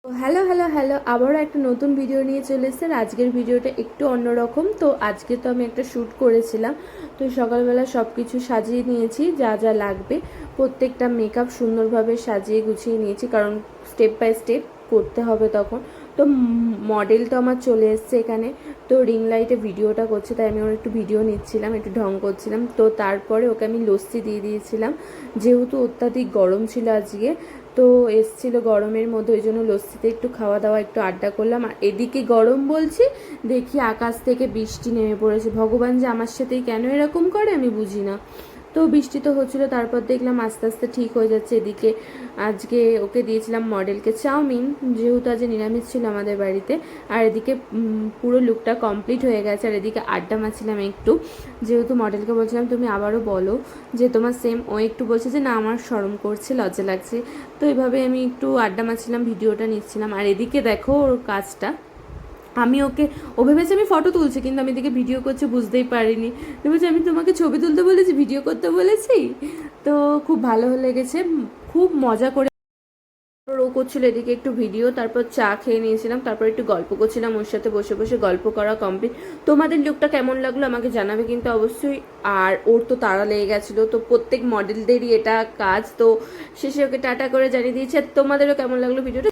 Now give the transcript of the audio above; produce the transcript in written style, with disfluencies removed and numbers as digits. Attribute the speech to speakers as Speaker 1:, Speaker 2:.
Speaker 1: Hello hello hello, আবারও একটা নতুন ভিডিও নিয়ে চলে এসেছে। আজকের ভিডিওটা একটু অন্যরকম। তো আজকে তো আমি একটা শ্যুট করেছিলাম। তো সকালবেলা সব কিছু সাজিয়ে নিয়েছি, যা যা লাগবে প্রত্যেকটা মেকআপ সুন্দরভাবে সাজিয়ে গুছিয়ে নিয়েছি, কারণ স্টেপ বাই স্টেপ করতে হবে তখন। তো মডেল তো আমার চলে এসছে এখানে। তো রিং লাইটে ভিডিওটা করছে, তাই আমি ওর একটু ভিডিও নিচ্ছিলাম, একটু ঢং করছিলাম। তো তারপরে ওকে আমি লস্যি দিয়ে দিয়েছিলাম, যেহেতু অত্যাধিক গরম ছিল আজকে। তো এসছিল গরমের মধ্যে, ওই জন্য লস্যিতে একটু খাওয়া দাওয়া, একটু আড্ডা করলাম। আর এদিকে গরম বলছি, দেখি আকাশ থেকে বৃষ্টি নেমে পড়েছে। ভগবান যে আমার সাথেই কেন এরকম করে আমি বুঝি না। তো বৃষ্টি তো হচ্ছিলো, তারপর দেখলাম আস্তে আস্তে ঠিক হয়ে যাচ্ছে। এদিকে আজকে ওকে দিয়েছিলাম মডেলকে চাউমিন, যেহেতু আজ নিরামিষ ছিল আমাদের বাড়িতে। আর এদিকে পুরো লুকটা কমপ্লিট হয়ে গেছে। আর এদিকে আড্ডা মারছিলাম একটু, যেহেতু মডেলকে বলছিলাম তুমি আবারও বলো যে তোমার সেম। ও একটু বলছে যে না আমার শরম করছে, লজ্জা লাগছে। তো এইভাবে আমি একটু আড্ডা মারছিলাম, ভিডিওটা নিচ্ছিলাম। আর এদিকে দেখো ওর কাজটা, আমি ওকে, ও ভেবেছে আমি ফটো তুলছি, কিন্তু আমি এদিকে ভিডিও করছি, বুঝতেই পারিনি। ভেবেছি আমি তোমাকে ছবি তুলতে বলেছি, ভিডিও করতে বলেছি। তো খুব ভালো লেগেছে, খুব মজা করে ও করছিল। এদিকে একটু ভিডিও, তারপর চা খেয়ে নিয়েছিলাম, তারপর একটু গল্প করছিলাম ওর সাথে, বসে বসে গল্প করা কমপ্লিট। তোমাদের লুকটা কেমন লাগলো আমাকে জানাবে কিন্তু অবশ্যই। আর ওর তো তাড়া লেগে গেছিলো, তো প্রত্যেক মডেলদেরই এটা কাজ। তো শেষে ওকে টাটা করে জানিয়ে দিয়েছে। তোমাদেরও কেমন লাগলো ভিডিওটা?